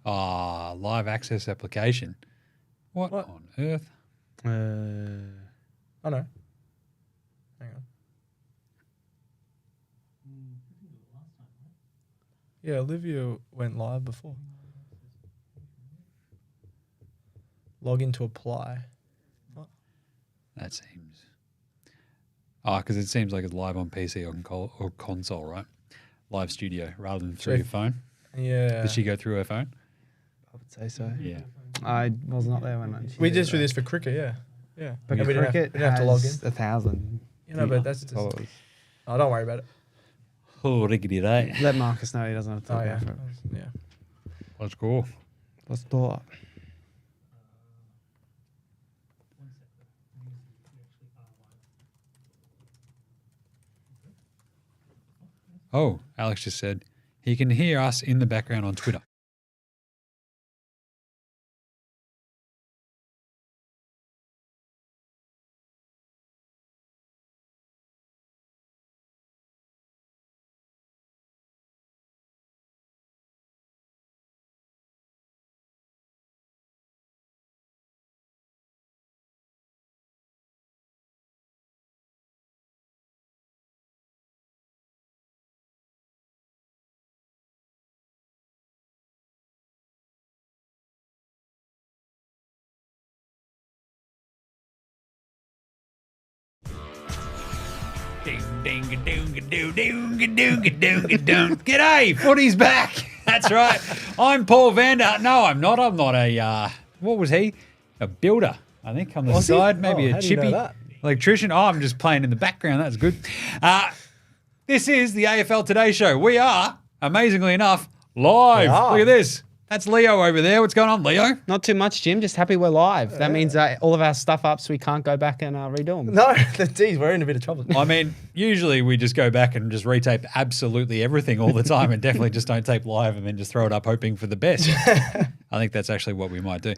Live access application. What on earth? Oh, no. Hang on. Yeah, Olivia went live before. Log in to apply. What? That seems... because it seems like it's live on PC or console, right? Live studio rather than through your phone. Yeah. Did she go through her phone? I would say so. Yeah. I was not there when We just do this for cricket, yeah. Yeah. But we didn't cricket have to log in. has 1,000. You know, but that's just... followers. Oh, don't worry about it. Oh, riggedy day. Let Marcus know he doesn't have to talk Oh, yeah. about it. Yeah. Let's go. Let's talk. Oh, Alex just said he can hear us in the background on Twitter. G'day, footy's back. That's right. I'm Paul Vander. No, I'm not. I'm not a, what was he? A builder, I think, on the Was he? side. Maybe Oh, a how do you know chippy that? electrician. Oh, I'm just playing in the background. That's good. This is the AFL Today Show. We are, amazingly enough, live. Yeah. Look at this. That's Leo over there. What's going on, Leo? Not too much, Jim. Just happy we're live. That means all of our stuff up, so we can't go back and redo them. No, geez, we're in a bit of trouble. I mean, usually we just go back and just retape absolutely everything all the time and definitely just don't tape live and then just throw it up hoping for the best. I think that's actually what we might do.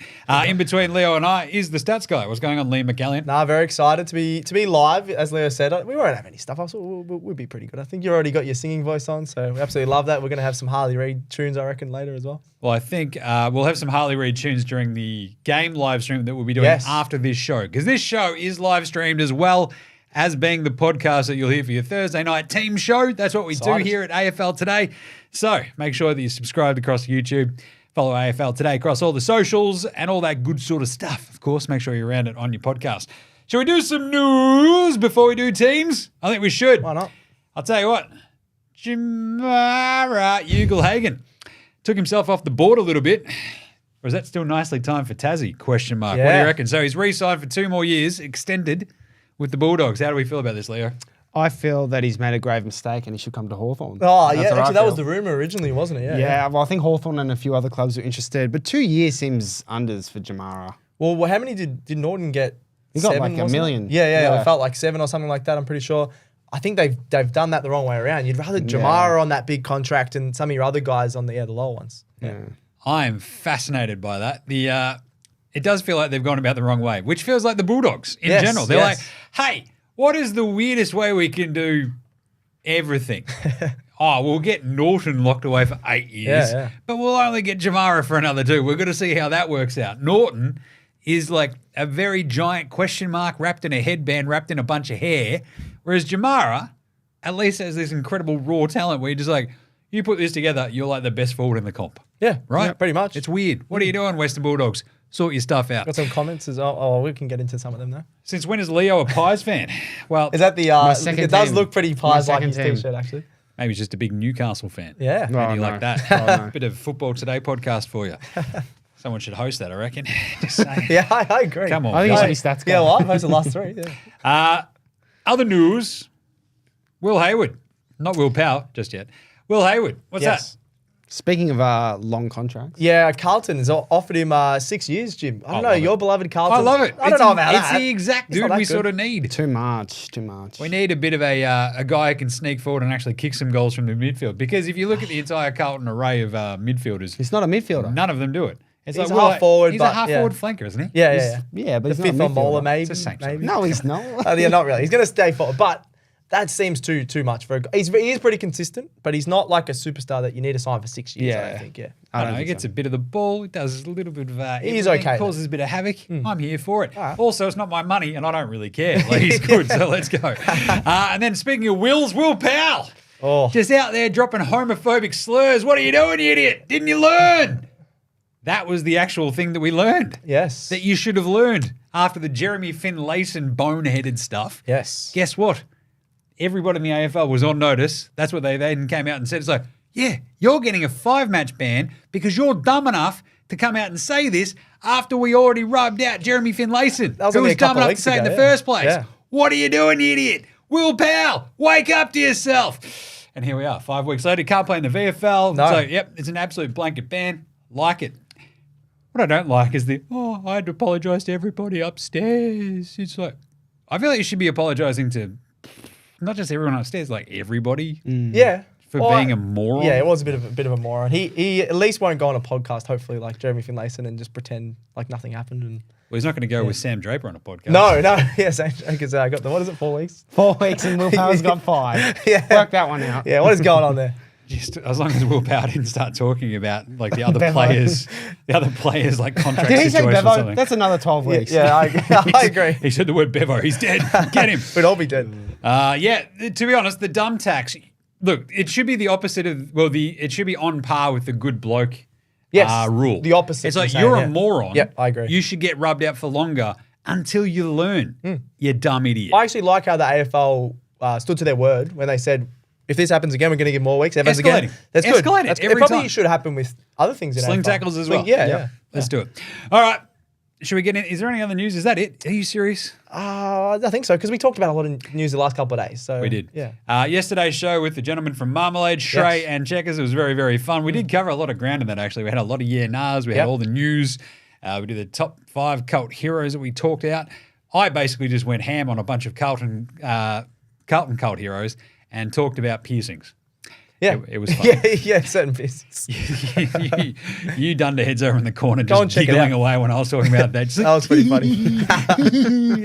In between Leo and I is the stats guy. What's going on, Liam McAllion? Nah, very excited to be live. As Leo said, we won't have any stuff up, so we'll be pretty good. I think you already got your singing voice on, so we absolutely love that. We're going to have some Harley Reid tunes, I reckon, later as well. Well, I think we'll have some Harley Reid tunes during the game live stream that we'll be doing after this show, because this show is live streamed as well as being the podcast that you'll hear for your Thursday night team show. That's what we do here at AFL Today. So make sure that you're subscribed across YouTube. Follow AFL Today across all the socials and all that good sort of stuff. Of course, make sure you're around it on your podcast. Shall we do some news before we do teams? I think we should. Why not? I'll tell you what. Jamara Ugle-Hagan took himself off the board a little bit. Or is that still nicely timed for Tassie? Question mark. Yeah. What do you reckon? So he's re-signed for 2 more years, extended with the Bulldogs. How do we feel about this, Leo? I feel that he's made a grave mistake and he should come to Hawthorn. Oh, That's yeah. what I Actually, that was feel. the rumour originally, wasn't it? Yeah, well, I think Hawthorn and a few other clubs are interested, but 2 years seems unders for Jamara. Well, how many did Norton get? He got 7, like wasn't 1 it? million. Yeah. It felt like 7 or something like that, I'm pretty sure. I think they've done that the wrong way around. You'd rather Jamara on that big contract and some of your other guys on the lower ones. Yeah. I am fascinated by that. It does feel like they've gone about the wrong way, which feels like the Bulldogs in general. They're like, hey, what is the weirdest way we can do everything? We'll get Norton locked away for 8 years, but we'll only get Jamara for another 2. We're going to see how that works out. Norton is like a very giant question mark wrapped in a headband, wrapped in a bunch of hair, whereas Jamara at least has this incredible raw talent where you're just like, you put this together, you're like the best forward in the comp. Yeah, right? Yeah, pretty much. It's weird. What are you doing, Western Bulldogs? Sort your stuff out. Got some comments as well. Oh, we can get into some of them though. Since when is Leo a Pies fan? Well, Is that the second it does team. look pretty Pies like second his team. t-shirt actually. maybe he's just a big Newcastle fan. Yeah. Maybe Oh, you no. like that. Oh, no. Bit of Football Today podcast for you. Someone should host that, I reckon. Just saying. Yeah, I agree. Come on. I think guys. he should be stats guy. Yeah, well, I posted the last 3. Yeah. Other news, Will Hayward. Not Will Powell just yet. Will Hayward. What's that? Speaking of long contracts. Yeah, Carlton has offered him 6 years, Jim. I don't know, love your it. beloved Carlton. I love it. I don't know about It's that. the exact It's not dude that we good. sort of need. Too much. We need a bit of a guy who can sneak forward and actually kick some goals from the midfield. Because if you look at the entire Carlton array of midfielders, He's not a midfielder. none of them do it. It's He's like a half forward, He's but a half yeah. forward flanker, isn't he? Yeah. Yeah, but The he's fifth not a on Mola, midfielder. maybe. It's the same sort of maybe. No, he's not. Yeah, not really. He's going to stay forward. But That seems too much for he is pretty consistent, but he's not like a superstar that you need to sign for 6 years. I don't think. Yeah, I don't know. He gets a bit of the ball. He does a little bit of he's okay. Causes a bit of havoc. I'm here for it. Right. Also, it's not my money, and I don't really care. Like, he's good, so let's go. And then speaking of Will Powell. Oh. Just out there dropping homophobic slurs. What are you doing, you idiot? Didn't you learn? That was the actual thing that we learned. Yes. That you should have learned after the Jeremy Finlayson boneheaded stuff. Yes. Guess what? Everybody in the AFL was on notice. That's what they then came out and said. It's like, yeah, you're getting a 5-match ban because you're dumb enough to come out and say this after we already rubbed out Jeremy Finlayson, who was dumb enough to say it in the first place. Yeah. What are you doing, you idiot? Will Powell, wake up to yourself. And here we are, 5 weeks later, can't play in the VFL. No. So, yep, it's an absolute blanket ban. Like it. What I don't like is I had to apologise to everybody upstairs. It's like, I feel like you should be apologising to not just everyone upstairs, like everybody. Yeah. For being a moron. Yeah, it was a bit of a moron. He at least won't go on a podcast, hopefully, like Jeremy Finlayson, and just pretend like nothing happened. And well, he's not going to go with Sam Draper on a podcast. No. Yeah, Sam Draper. I got what is it, 4 weeks? 4 weeks and Will Powell's got 5. Yeah. Work that one out. Yeah, what is going on there? Just as long as Will Powell didn't start talking about like the other players like contract Did he say situations or Bevo? something. That's another 12 weeks. Yeah, I agree. He said the word Bevo. He's dead. Get him. We'd all be dead. Yeah, to be honest, the dumb tax, look, it should be the opposite of, it should be on par with the good bloke rule. The opposite. It's like you're a moron. Yeah, I agree. You should get rubbed out for longer until you learn, you dumb idiot. I actually like how the AFL stood to their word when they said, if this happens again, we're going to give more weeks. That's good. Escalate it every it probably time. should happen with other things in Sling AFL. tackles as well. Yeah. Let's do it. All right. Should we get in? Is there any other news? Is that it? Are you serious? I think so, because we talked about a lot of news the last couple of days. So we did. Yeah. Yesterday's show with the gentleman from Marmalade, Shrey and Checkers, it was very, very fun. We did cover a lot of ground in that, actually. We had a lot of nars. We had all the news. We did the top 5 cult heroes that we talked out. I basically just went ham on a bunch of Carlton cult heroes and talked about piercings. Yeah. It was fun. Certain pieces. You dunderheads over in the corner just giggling away when I was talking about that. That was pretty funny.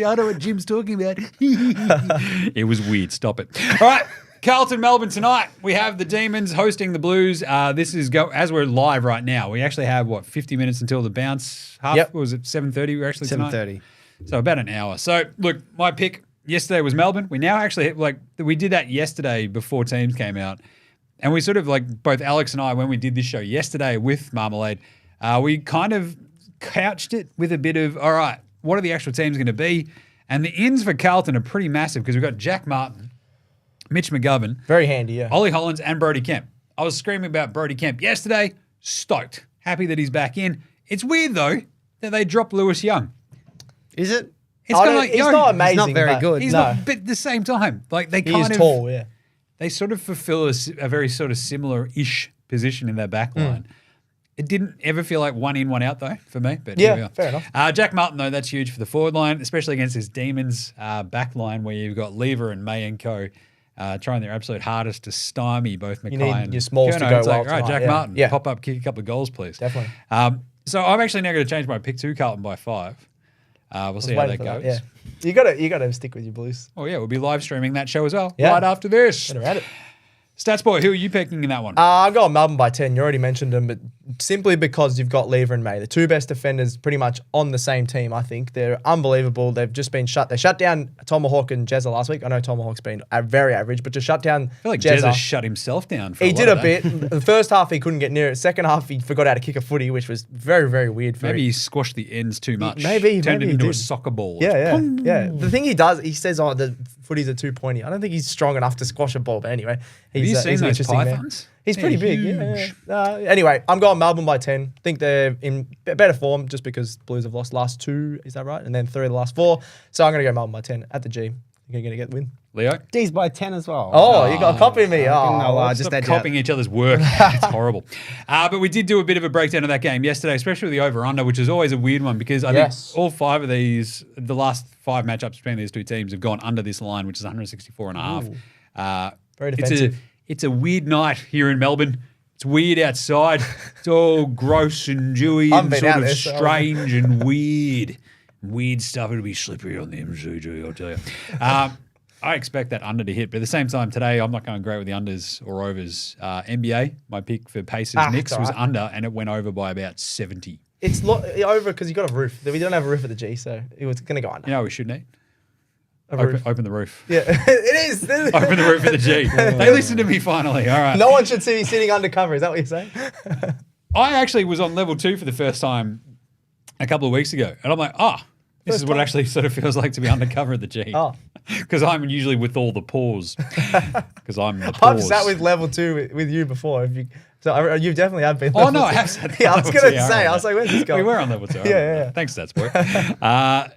I know what Jim's talking about. It was weird. Stop it. All right. Carlton, Melbourne tonight. We have the Demons hosting the Blues. This is as we're live right now. We actually have 50 minutes until the bounce. Was it 7:30? We're actually 7:30. So about an hour. So look, my pick yesterday was Melbourne. We now actually we did that yesterday before teams came out. And we sort of both Alex and I, when we did this show yesterday with Marmalade, we kind of couched it with a bit of, all right, what are the actual teams going to be? And the ins for Carlton are pretty massive because we've got Jack Martin, Mitch McGovern. Very handy, yeah. Ollie Hollands and Brody Kemp. I was screaming about Brody Kemp yesterday. Stoked. Happy that he's back in. It's weird, though, that they dropped Lewis Young. Is it? It's kind of he's not amazing. He's not very good. He's not, but at the same time, they he is tall, yeah. They sort of fulfill a very sort of similar-ish position in their back line. It didn't ever feel like one in, one out, though, for me. But here we are. Fair enough. Jack Martin, though, that's huge for the forward line, especially against this Demons back line where you've got Lever and May and co. Trying their absolute hardest to stymie both McKay and your smalls to go well. Right, Jack Martin, pop up, kick a couple of goals, please. Definitely. So I'm actually now going to change my pick to Carlton by 5. We'll see how that goes. You gotta stick with your Blues. Oh yeah, we'll be live streaming that show as well right after this. Better at it. Stats boy, who are you picking in that one? I've got Melbourne by 10. You already mentioned them, but simply because you've got Lever and May, the two best defenders pretty much on the same team, I think. They're unbelievable. They've just been shut. They shut down Tomahawk and Jezza last week. I know Tomahawk's been very average, but to shut down I feel like Jezza shut himself down for He did a bit. The first half, he couldn't get near it. Second half, he forgot how to kick a footy, which was very, very weird for him. Maybe he squashed the ends too much. Maybe Turned it into he a soccer ball. Yeah. The thing he does, he says, the footies are too pointy. I don't think he's strong enough to squash a ball, but anyway. Have you seen those pythons? He's pretty big. Yeah. Anyway, I'm going Melbourne by 10. I think they're in better form just because Blues have lost last 2, is that right? And then 3 of the last 4. So I'm going to go Melbourne by 10 at the G. You're going to get the win. Leo? D's by 10 as well. You got copying me. Just copying each other's work. It's horrible. But we did do a bit of a breakdown of that game yesterday, especially with the over-under, which is always a weird one because I think all 5 of these, the last 5 matchups between these two teams have gone under this line, which is 164.5. Very defensive. It's a weird night here in Melbourne. It's weird outside. It's all gross and dewy and sort of strange and weird. Weird stuff. It'll be slippery on the MCG, I'll tell you. I expect that under to hit. But at the same time, today I'm not going great with the unders or overs. NBA, my pick for Pacers Knicks was under, and it went over by about 70. It's over because you got a roof. We don't have a roof at the G, so it was going to go under. You know what we should need? Open the roof. Yeah, it is. Open the roof at the G. They listened to me finally. All right. No one should see me sitting undercover. Is that what you're saying? I actually was on level 2 for the first time a couple of weeks ago. And I'm like, this is what it actually sort of feels like to be undercover at the G. Because I'm usually with all the paws. Because I'm the paws. I've sat with level 2 with you before. So you definitely have been. Oh, no, I have sat I was going to say, I was like, where's this going? We were on level 2. Yeah. Thanks, Stats Boy.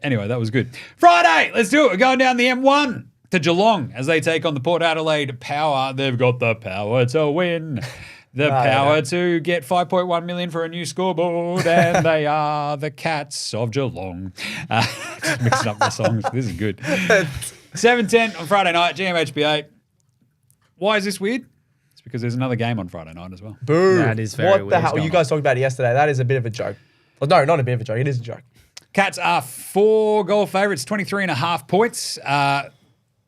Anyway, that was good. Friday, let's do it. We're going down the M1 to Geelong as they take on the Port Adelaide Power. They've got the power to win. The power to get 5.1 million for a new scoreboard, and they are the Cats of Geelong. Just mixing up my songs. This is good. 7:10 on Friday night, GMHBA. Why is this weird? It's because there's another game on Friday night as well. Boo. That is very weird. weird. What the hell? You guys talked about it yesterday. That is a bit of a joke. Well, no, not a bit of a joke. It is a joke. Cats are 4-goal favourites, 23.5 points.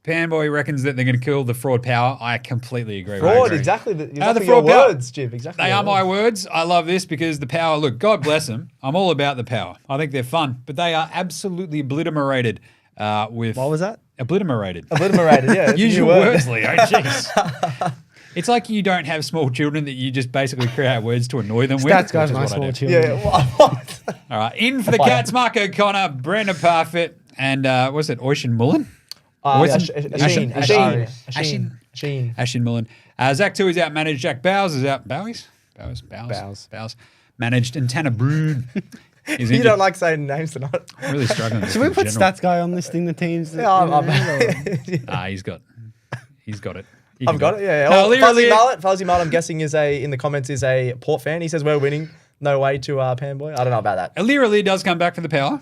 Panboy reckons that they're going to kill the fraud power. I completely agree. Fraud, exactly. The Exactly fraud your power. words, Jim. Exactly. They are my words. I love this because the power, look, God bless them. I'm all about the power. I think they're fun, but they are absolutely obliterated with... What was that? Obliterated. Obliterated, yeah. Use your words, Leo. Jeez. It's like you don't have small children that you just basically create words to annoy them with. Stats guys, which my is what I small do. children. Yeah. What? All right. In for the Cats, Mark O'Connor, Brandon Parfitt, and what's it, Oishan Mullen? Ashin Mullen. Zach Tui's out managed. Jack Bowes is out. Bowes. Managed. And Tanner Brood is You don't like saying names tonight. I'm really struggling with Should we this put in general. Stats guy on listing the teams? He's got it. I've got it, yeah. Fuzzy Mullet, I'm guessing, in the comments is a Port fan. He says we're winning. No way to Panboy. I don't know about that. Alira does come back for the power.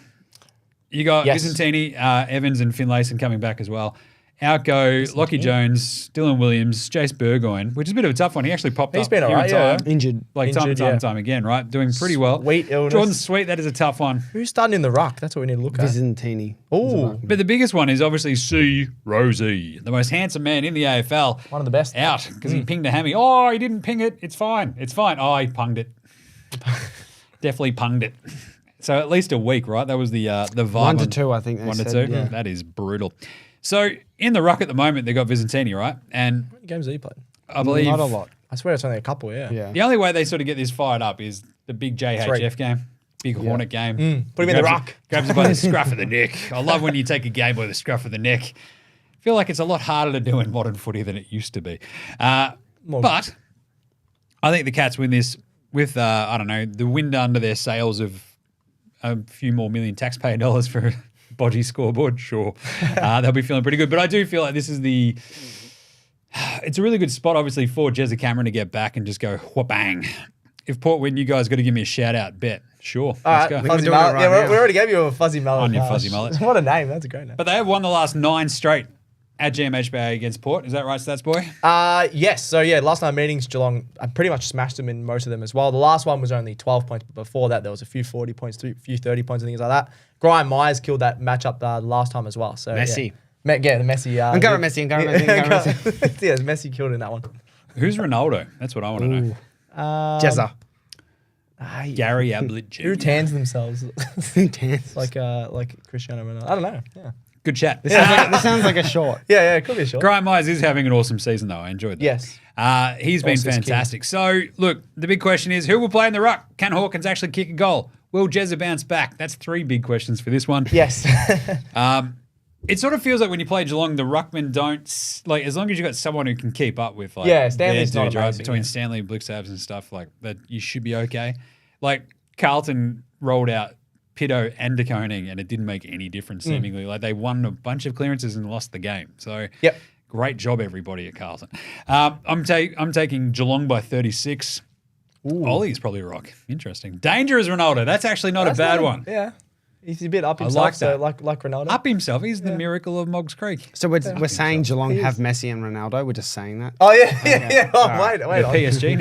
You got Yes. Visentini, Evans, and Finlayson coming back as well. Out go Lockie Jones, Dylan Williams, Jace Burgoyne, which is a bit of a tough one. He actually popped He's up been all here right, in time. yeah. Injured. Like time and Injured, time again, right? Doing pretty well. Sweet illness. Jordan Sweet, that is a tough one. Who's starting in the ruck? That's what we need to look at. Visentini. Oh, But the biggest one is obviously C. Rosie, the most handsome man in the AFL. one of the best. Out because he pinged a hammy. Oh, he didn't ping it. It's fine. Oh, he punged it. Definitely punged it. So at least a week, right? That was the vibe. 1 to 2, I think. They 1 to said, 2. yeah. That is brutal. So in the ruck at the moment, they got Visentini, right? And How many games have you played? I believe Not a lot. I swear it's only a couple, yeah. the only way they sort of get this fired up is the big JHF game, big Hornet game. Put him in the ruck. Grabs it by the scruff of the neck. I love when you take a game by the scruff of the neck. I feel like it's a lot harder to do in modern footy than it used to be. But I think the Cats win this with, I don't know, the wind under their sails of a few more million taxpayer dollars for a bodgy scoreboard. Sure. They'll be feeling pretty good. But I do feel like this is it's a really good spot, obviously, for Jezza Cameron to get back and just go wha-bang. If Port win, you guys got to give me a shout out. Bet. Sure. Let's go. Fuzzy doing it Mullet. right Yeah, now. we already gave you a Fuzzy Mullet. On your Fuzzy Mullet. What a name. That's a great name. But they have won the last 9 straight at GMHBA against Port. Is that right, Stats Boy? Yes. So, yeah, last night meetings, Geelong, I pretty much smashed them in most of them as well. The last one was only 12 points, but before that, there was a few 40 points, a few 30 points and things like that. Graham Myers killed that matchup the last time as well. So Messi. Yeah, the Messi. I'm going Messi. Yeah, Messi killed in that one. Who's Ronaldo? That's what I want to know. Jezza. Gary Ablett Jr. Who tans themselves Intense. like Cristiano Ronaldo? I don't know. Yeah. Good chat. This sounds like a short. Yeah, it could be a short. Graham Myers is having an awesome season, though. I enjoyed that. Yes. He's been Also is fantastic. So, look, the big question is, who will play in the ruck? Can Hawkins actually kick a goal? Will Jezza bounce back? That's 3 big questions for this one. Yes. It sort of feels like when you play Geelong, the ruckmen don't, like, as long as you've got someone who can keep up with, like, Yeah, Stanley's their not dudes, right? amazing, Between yeah. Stanley, Blixabs and stuff like that, you should be okay. Like, Carlton rolled out Pitto and De Koning, and it didn't make any difference, seemingly. Like, they won a bunch of clearances and lost the game. So, Yep. great job, everybody at Carlton. I'm taking Geelong by 36. Ollie's probably a rock. Interesting. Dangerous Ronaldo. That's actually not a bad one. Yeah. He's a bit up himself, like that. so like Ronaldo. Up himself. He's the miracle of Moggs Creek. So we're saying Geelong have Messi and Ronaldo. We're just saying that. Oh, yeah. Oh, wait. They're On. PSG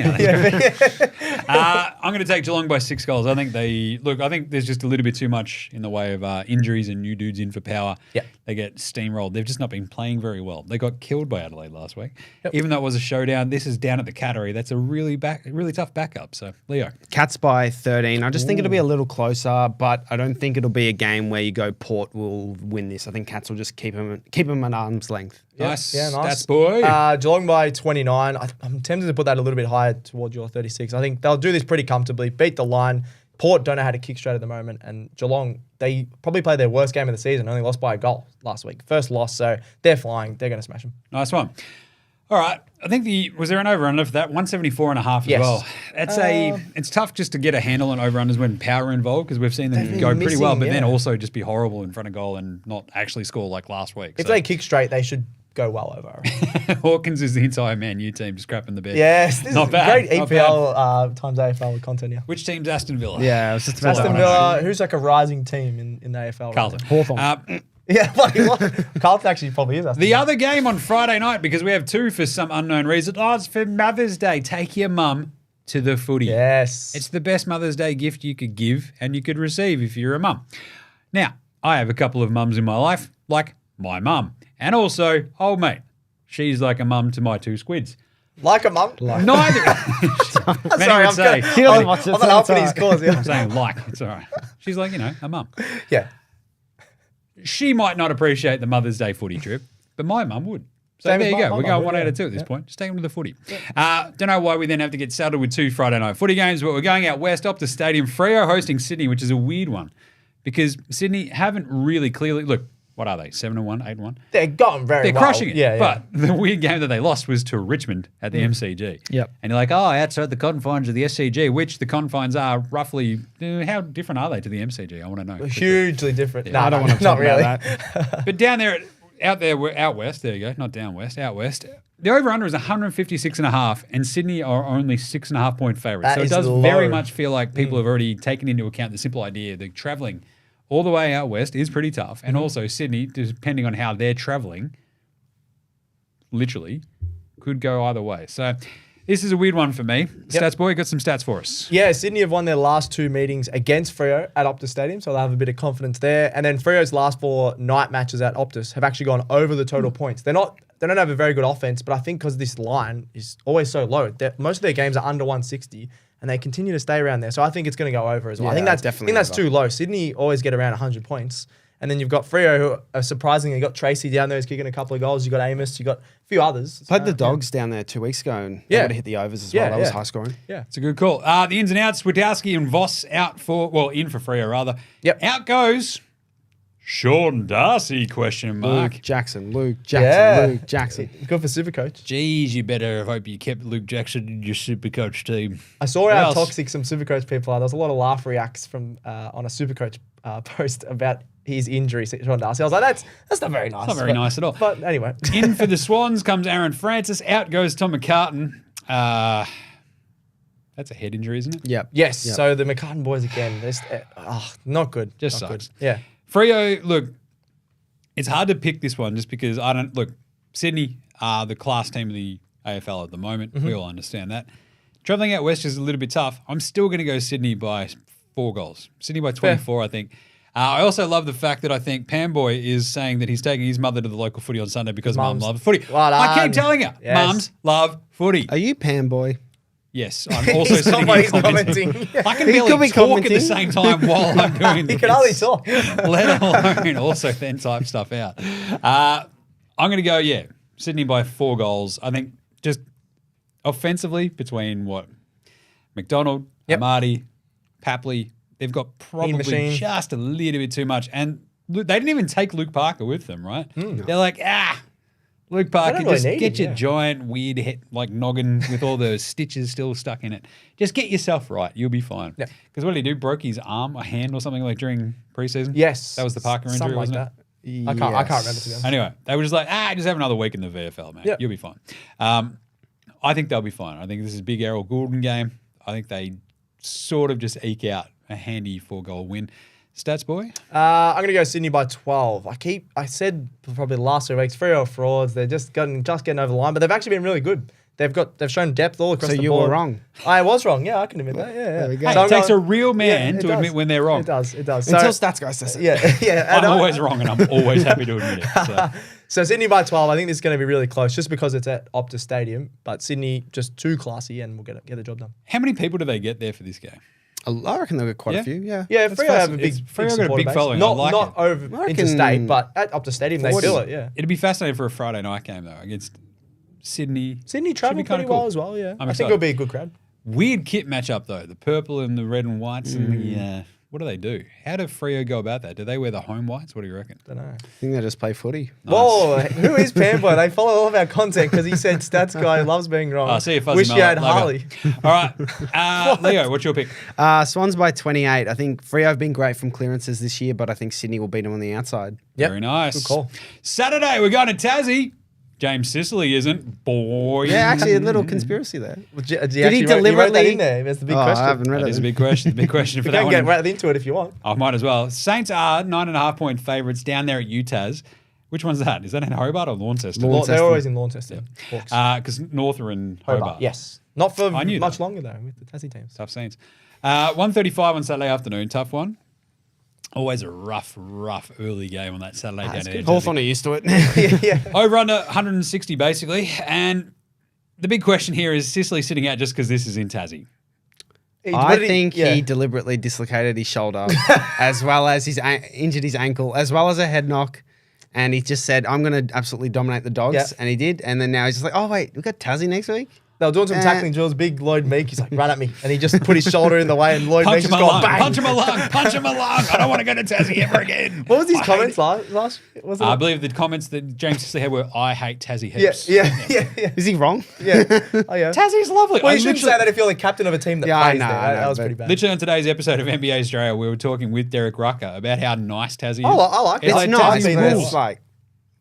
now. I'm going to take Geelong by 6 goals. I think I think there's just a little bit too much in the way of injuries and new dudes in for power. Yeah. They get steamrolled. They've just not been playing very well. They got killed by Adelaide last week. Yep. Even though it was a showdown, this is down at the Cattery. That's a really tough backup. So, Leo. Cats by 13. I just think it'll be a little closer, but I don't think it'll be a game where you go Port will win this. I think Cats will just keep them at arm's length. Nice. Yeah, nice. That's boy. Geelong by 29. I'm tempted to put that a little bit higher towards your 36. I think they'll do this pretty comfortably, beat the line. Port don't know how to kick straight at the moment. And Geelong, they probably played their worst game of the season, only lost by a goal last week. First loss, so they're flying. They're going to smash them. Nice one. All right. I think was there an over-under for that? 174.5 as well. It's tough just to get a handle on over-unders when power involved because we've seen them go pretty well, but then also just be horrible in front of goal and not actually score like last week. If they kick straight, they should go well over. Hawkins is the entire Man U team just crapping the bed. Yes. This not is bad. Great EPL times AFL content here. Which team's Aston Villa? Yeah, it was just about Aston Villa, who's like a rising team in the AFL. Carlton. Hawthorn. Yeah, Carlton actually probably is. The other game on Friday night, because we have two for some unknown reason. Oh, it's for Mother's Day. Take your mum to the footy. Yes. It's the best Mother's Day gift you could give and you could receive if you're a mum. Now, I have a couple of mums in my life, like my mum. And also, old mate. She's like a mum to my 2 squids. Like a mum? Neither. Sorry, I'm not helping his cause. I'm saying like. It's all right. She's like, a mum. Yeah. She might not appreciate the Mother's Day footy trip, but my mum would. So Same there you with go. my We're mum, going 1 out of 2 at this point. Just take them to the footy. Don't know why we then have to get saddled with 2 Friday night footy games, but we're going out west up to Stadium. Freo hosting Sydney, which is a weird one because Sydney haven't really clearly... Look, what are they? 7-1, 8-1? They're going very well. They're crushing it. Yeah. But the weird game that they lost was to Richmond at the MCG. Yep. And you're like, outside the confines of the SCG, which the confines are roughly... how different are they to the MCG? I want to know. Hugely different. Yeah. No, I don't want to not talk really. about that. But down there, out west, there you go, not down west, out west. The over-under is 156.5, and Sydney are only 6.5 point favourites. So it does very much feel like people have already taken into account the simple idea that travelling all the way out west is pretty tough. And also Sydney, depending on how they're travelling, literally could go either way. So this is a weird one for me. Stats boy, got some stats for us. Yeah, Sydney have won their last 2 meetings against Freo at Optus Stadium, so they'll have a bit of confidence there. And then Freo's last 4 night matches at Optus have actually gone over the total points. They don't have a very good offense, but I think because this line is always so low, most of their games are under 160, and they continue to stay around there. So I think it's going to go over as well. Yeah, I think that's too low. Sydney always get around 100 points. And then you've got Freo, who are surprisingly got Tracy down there who's kicking a couple of goals. You've got Amos. You've got a few others. Played the Dogs down there 2 weeks ago and they would have hit the overs as well. That was high scoring. Yeah. It's a good call. The ins and outs, Witowski and Voss in for Freo rather. Yep. Out goes Sean Darcy, question mark. Luke Jackson. Good for SuperCoach. Geez, you better hope you kept Luke Jackson in your SuperCoach team. I saw how toxic some SuperCoach people are. There was a lot of laugh reacts from on a SuperCoach post about his injury, Sean Darcy. I was like, that's not very nice. It's not very nice at all. But anyway. In for the Swans comes Aaron Francis. Out goes Tom McCartan. That's a head injury, isn't it? Yep. Yes. Yep. So the McCartan boys again. Not good. Just not sucks. Good. Yeah. Freo, look, it's hard to pick this one just because Sydney are the class team of the AFL at the moment. We all understand that. Travelling out west is a little bit tough. I'm still going to go Sydney by 4 goals. Sydney by 24, I think. I also love the fact that I think Pamboy is saying that he's taking his mother to the local footy on Sunday because mum loves footy. Well I keep telling her, mums love footy. Are you Pam Boy? Yes, I'm also sitting here commenting. I can barely talk at the same time while I'm doing this. He can hardly talk. Let alone also then type stuff out. I'm going to go, Sydney by 4 goals. I think just offensively between McDonald, Amati, Papley, they've got probably just a little bit too much. And they didn't even take Luke Parker with them, right? They're like, Luke Parker, just get your giant weird head, noggin with all the stitches still stuck in it. Just get yourself right. You'll be fine. Because what did he do? Broke his arm, a hand or something during preseason? Yes. That was the Parker injury, something wasn't like it? That. I can't remember, to be honest. Anyway, they were just like, just have another week in the VFL, mate. You'll be fine. I think they'll be fine. I think this is a big Errol Goulden game. I think they sort of just eke out a handy 4-goal win. Stats boy? I'm going to go Sydney by 12. I said probably the last 2 weeks, Freo frauds. They're just getting over the line, but they've actually been really good. They've shown depth all across the board. So you were wrong. I was wrong. Yeah, I can admit that. Yeah. There we go. Hey, So it takes a real man to admit when they're wrong. It does. Until Stats Guy says it. Yeah. I'm always wrong and I'm always happy to admit it. So. So Sydney by 12, I think this is going to be really close just because it's at Optus Stadium. But Sydney just too classy and we'll get the job done. How many people do they get there for this game? I reckon they'll get quite a few, yeah. Yeah, That's Freo have a fascinating. big Freo got a supporter big base. following. Not I like it. over reckon interstate, but at Optus Stadium, they 40. feel it, yeah. It'd be fascinating for a Friday night game, though, against Sydney. Sydney travel pretty well as well, yeah. I'm I think it'll be a good crowd. Weird kit matchup, though. The purple and the red and whites. And the, what do they do? How do Freo go about that? Do they wear the home whites? What do you reckon? Don't know. I think they just play footy. Nice. Whoa, who is Pamboy? They follow all of our content because he said Stats Guy loves being wrong. Oh, see you, Fuzzy Wish you Mullet. had Love Harley. it. All right. Leo, what's your pick? Swans by 28. I think Freo have been great from clearances this year, but I think Sydney will beat them on the outside. Yep. Very nice. Good call. Saturday, we're going to Tassie. James Sicily isn't. Boy. Yeah, actually a little conspiracy there. Did he you wrote that deliberately- in there? That's the big I question. haven't read That it. is a big question. The big question for We that can one. get right into it if you want. I might as well. Saints are 9.5-point favourites down there at UTAS. Which one's that? Is that in Hobart or Launceston? They're always in Launceston. Hawks. Because North are in Hobart. Yes. Not for I knew much that. longer, though, with the Tassie teams. Tough scenes. 1:35 on Saturday afternoon. Tough one. Always a rough early game on that Saturday down there. Hawthorn are used to it. Yeah. Over under 160 basically. And the big question here is Sicily sitting out just because this is in Tassie. I think he deliberately dislocated his shoulder, as well as injured his ankle, as well as a head knock. And he just said, I'm going to absolutely dominate the Dogs. Yeah. And he did. And then now he's just like, oh, wait, we've got Tassie next week? They were doing some tackling drills. Big Lloyd Meek, he's like, run at me. And he just put his shoulder in the way and Lloyd Meek Punch him just a got lung. bang. Punch him a lung. Punch him a lung. I don't want to go to Tassie ever again. What was his I comments hate it. last? Was it? I believe the comments that James Sicily had were, I hate Tassie heaps. Yeah. Is he wrong? Yeah. Oh, yeah. Tassie's lovely. Well, I you shouldn't literally- say that if you're the captain of a team that Yeah, I plays know, there. I know, That was but- pretty bad. Literally on today's episode of NBA Australia, we were talking with Derek Rucker about how nice Tassie is. I like it. It's It's like nice. Tassie's It's rules. Like,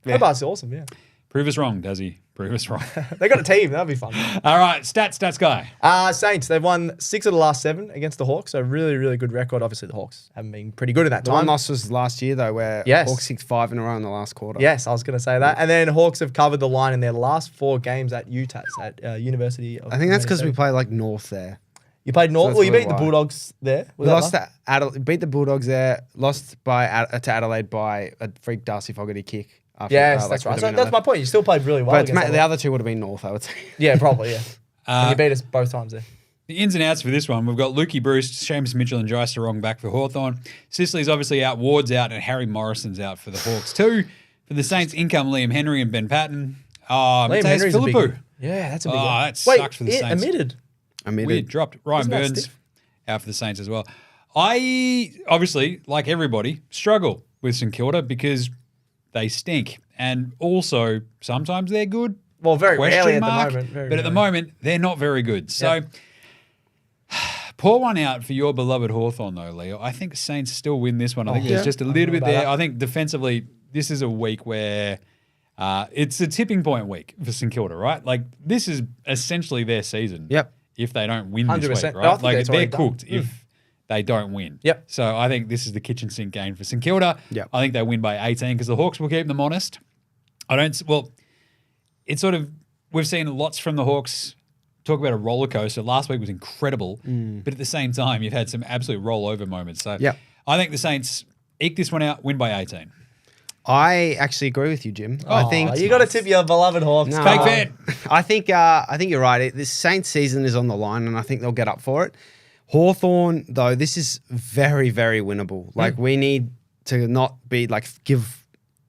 Hobart's awesome, yeah. Prove us wrong, Tassie. Prove us wrong. They got a team. That'll be fun. All right, stats guy. Saints, they've won 6 of the last 7 against the Hawks, so really, really good record. Obviously, the Hawks haven't been pretty good in that the one time. loss was last year, though, where Yes. Hawks kicked 5 in a row in the last quarter. Yes, I was going to say that. And then Hawks have covered the line in their last 4 games at UTAS, at University of I think that's because we Minnesota. play like North there. You played North. that's Well, you really beat the why. Bulldogs there. We lost beat the Bulldogs there, lost to Adelaide by a freak Darcy Fogarty kick. After, Yes, like, that's right. would So have been that's my 11. point. You still played really well. But against the them. other two would have been North, I would say. Yeah, probably, yeah. And you beat us both times there. The ins and outs for this one, we've got Lukey Bruce, Seamus Mitchell and Jai Sarong back for Hawthorn. Sicily's obviously out, Ward's out, and Harry Morrison's out for the Hawks too. For the Saints, income Liam Henry and Ben Patton. Liam Mateus Henry's a big Philippou. one. Yeah, that's a big Oh, one. that sucks for the Saints. Admitted. Weird, dropped. Ryan Isn't that Burns stiff? out for the Saints as well. I, obviously, like everybody, struggle with St Kilda because they stink. And also, sometimes they're good. Well, very Question rarely at mark, the moment. Very but at the rarely. moment, they're not very good. So, pour one out for your beloved Hawthorn, though, Leo. I think Saints still win this one. I think there's just a little bit about there. that. I think defensively, this is a week where it's a tipping point week for St Kilda, right? Like, this is essentially their season. Yep. If they don't win this 100%. week, No, I right? think Like, that's they're already done. cooked if they don't win. Yep. So I think this is the kitchen sink game for St Kilda. Yep. I think they win by 18 because the Hawks will keep them honest. It's sort of, we've seen lots from the Hawks talk about a roller coaster. Last week was incredible, but at the same time, you've had some absolute rollover moments. So Yep. I think the Saints eke this one out, win by 18. I actually agree with you, Jim. I think you got to tip your beloved Hawks. No. Fake fan. I think you're right. This Saints season is on the line, and I think they'll get up for it. Hawthorn, though, this is very, very winnable. Like, we need to not be give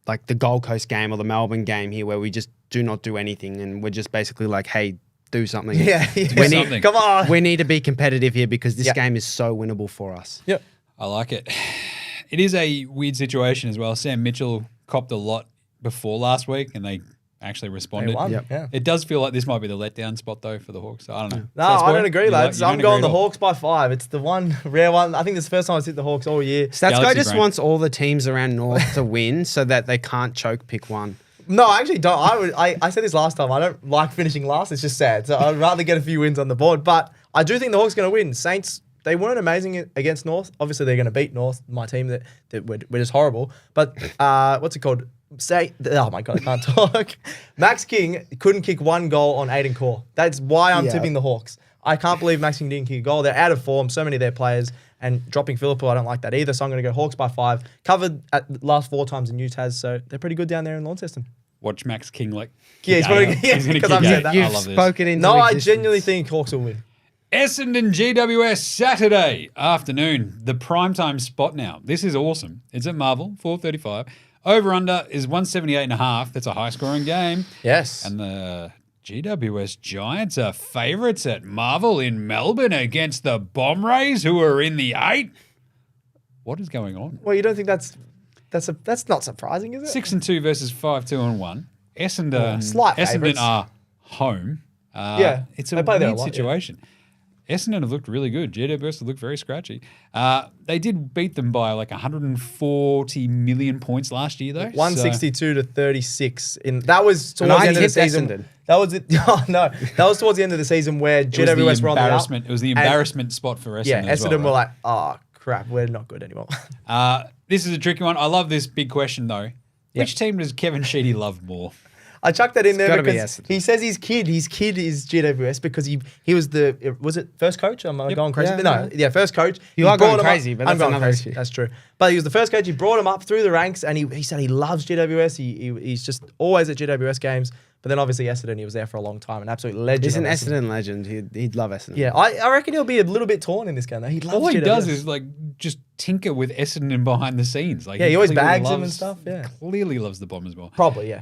like the Gold Coast game or the Melbourne game here, where we just do not do anything, and we're just basically like, hey, do something. Yeah. something. Come on. We need to be competitive here because this Yeah. game is so winnable for us. Yep. I like it. It is a weird situation as well. Sam Mitchell copped a lot before last week, and they actually responded. They won. Yep. Yeah. It does feel like this might be the letdown spot, though, for the Hawks. I don't know. No, Stats I boy? don't agree, You lads. you I'm don't going agree the at all? Hawks by 5. It's the one rare one. I think this is the first time I've hit the Hawks all year. Stats Galaxy guy just brain. wants all the teams around North to win so that they can't choke pick one. No, I actually don't. I said this last time. I don't like finishing last. It's just sad. So I'd rather get a few wins on the board. But I do think the Hawks are going to win. Saints they weren't amazing against North. Obviously, they're going to beat North, my team that we're just horrible. But what's it called? Oh my God, I can't talk. Max King couldn't kick one goal on Aiden Core. That's why I'm tipping the Hawks. I can't believe Max King didn't kick a goal. They're out of form, so many of their players, and dropping Philippou, I don't like that either. So I'm going to go Hawks by 5. Covered at the last 4 times in UTAS, so they're pretty good down there in Launceston. Watch Max King he's going to kick I've said that. You've spoken into I existence. genuinely think Hawks will win. Essendon GWS Saturday afternoon, the primetime spot now. This is awesome. It's at Marvel, 4:35. Over-under is 178.5. That's a high-scoring game. Yes. And the GWS Giants are favourites at Marvel in Melbourne against the Bomb Rays, who are in the 8. What is going on? Well, you don't think that's not surprising, is it? 6-2 versus 5-2-1. Essendon, slight Essendon favourites. are home. It's a they play there a weird lot, situation. Essendon have looked really good. GWS have looked very scratchy. They did beat them by like 140 million points last year, though. 162 to 36. That was towards the end of the season. Essendon. That was it. Oh, no, that was towards the end of the season where GWS were on the up. It was the embarrassment spot for Essendon. Yeah, as Essendon well, were like, oh crap, we're not good anymore. This is a tricky one. I love this big question though. Which team does Kevin Sheedy love more? I chucked that in there gotta be because Essendon. he says his kid is GWS because he was was it first coach? Am I going crazy? First coach. You are going crazy, but I'm that's going another crazy. issue. That's true. But he was the first coach. He brought him up through the ranks, and he said he loves GWS. He's just always at GWS games. But then obviously Essendon, he was there for a long time, an absolute legend. He's an Essendon legend. He'd love Essendon. Yeah, I reckon he'll be a little bit torn in this game though. He loves All he GWS. does is like just tinker with Essendon behind the scenes. Like he always clearly bags him and stuff. Yeah, Clearly loves the Bombers more. probably yeah.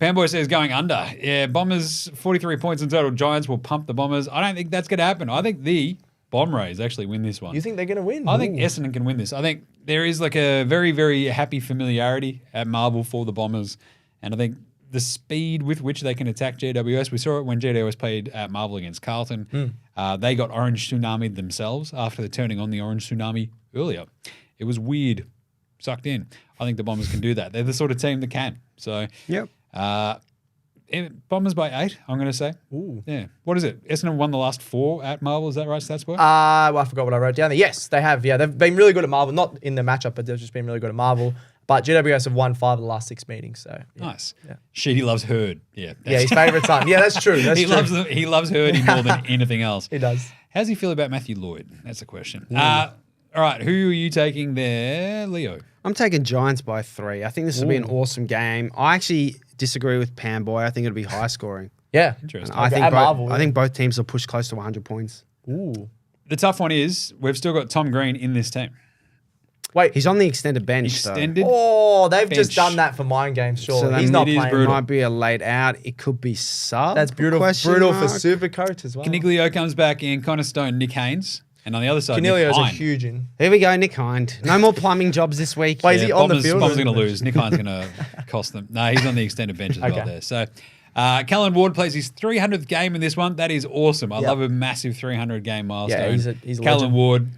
Panboy says going under. Yeah, Bombers 43 points in total. Giants will pump the Bombers. I don't think that's going to happen. I think the Bomb Rays actually win this one. You think they're going to win? I think Essendon can win this. I think there is like a very, very happy familiarity at Marvel for the Bombers. And I think the speed with which they can attack GWS, we saw it when GWS played at Marvel against Carlton. They got Orange Tsunami themselves after the turning on the Orange Tsunami earlier. It was weird. Sucked in. I think the Bombers can do that. They're the sort of team that can. So, Yep. Bombers by 8, I'm going to say. Ooh. Yeah. What is it? Essendon won the last 4 at Marvel. Is that right, Stats Boy? Well, I forgot what I wrote down there. Yes, they have. Yeah, they've been really good at Marvel. Not in the matchup, but they've just been really good at Marvel. But GWS have won 5 of the last 6 meetings. So yeah. Nice. Yeah. Sheedy loves Hurd. Yeah. Yeah, his favourite son. Yeah, that's true. That's he true. loves Hurdy more than anything else. He does. How does he feel about Matthew Lloyd? That's the question. All right, who are you taking there, Leo? I'm taking Giants by 3. I think this will be an awesome game. I actually disagree with Panboy. I think it'll be high scoring. Yeah. Interesting. I think At Marvel, I think both teams will push close to 100 points. Ooh. The tough one is we've still got Tom Green in this team. Wait. He's on the extended bench. Extended. Oh, they've just bench. done that for mind games. Sure, So he's that not it is playing. brutal. Might be a late out. It could be sub. That's brutal. Question Brutal mark. for SuperCoach as well. Caniglio comes back in. Connor Stone, Nick Haynes. And on the other side, Caniglio's Nick a Hine. huge in. Here we go, Nick Hind. No more plumbing jobs this week. Wait, is he on the Bombers- field? Bombers are going to lose. Nick Hine's going to cost them. No, he's on the extended bench as well Okay. there. So, Callan Ward plays his 300th game in this one. That is awesome. I Yep. love a massive 300 game milestone. he's a Callan legend. Ward,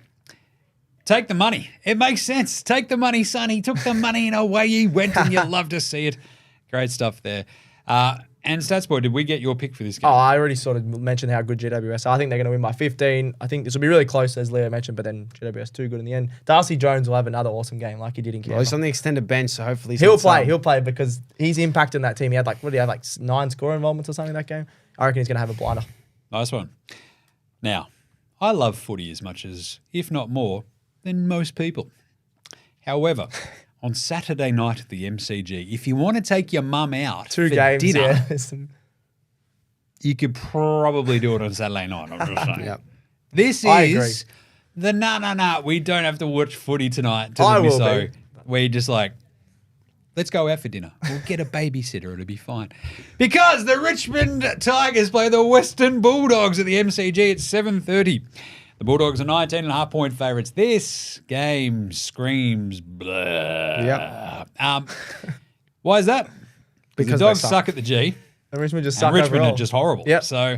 take the money. It makes sense. Take the money, son. He took the money and away he went, and you love to see it. Great stuff there. And Statsboy, did we get your pick for this game? Oh, I already sort of mentioned how good GWS are. I think they're going to win by 15. I think this will be really close, as Leo mentioned, but then GWS too good in the end. Darcy Jones will have another awesome game like he did in Well, Canberra. he's on the extended bench, so hopefully He'll play because he's impacting that team. He had like 9 score involvements or something in that game. I reckon he's going to have a blinder. Nice one. Now, I love footy as much as, if not more, than most people. However, on Saturday night at the MCG, if you want to take your mum out 2 for games, dinner, yeah. you could probably do it on Saturday night. I'm just saying. Yep. This I agree. is the no, we don't have to watch footy tonight to I the will misso. be. We're just like, let's go out for dinner. We'll get a babysitter. It'll be fine. Because the Richmond Tigers play the Western Bulldogs at the MCG at 7:30. The Bulldogs are 19.5-point favourites. This game screams blah. Yep. Why is that? Because the they Dogs suck. suck at the G. And Richmond just And suck Richmond overall. are just horrible. Yep. So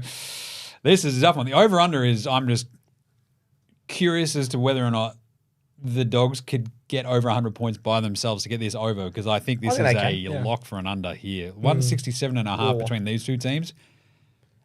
this is a tough one. The over-under is, I'm just curious as to whether or not the Dogs could get over 100 points by themselves to get this over, because I think this I think is they a can, yeah. lock for an under here. 167.5 Ooh. between these two teams.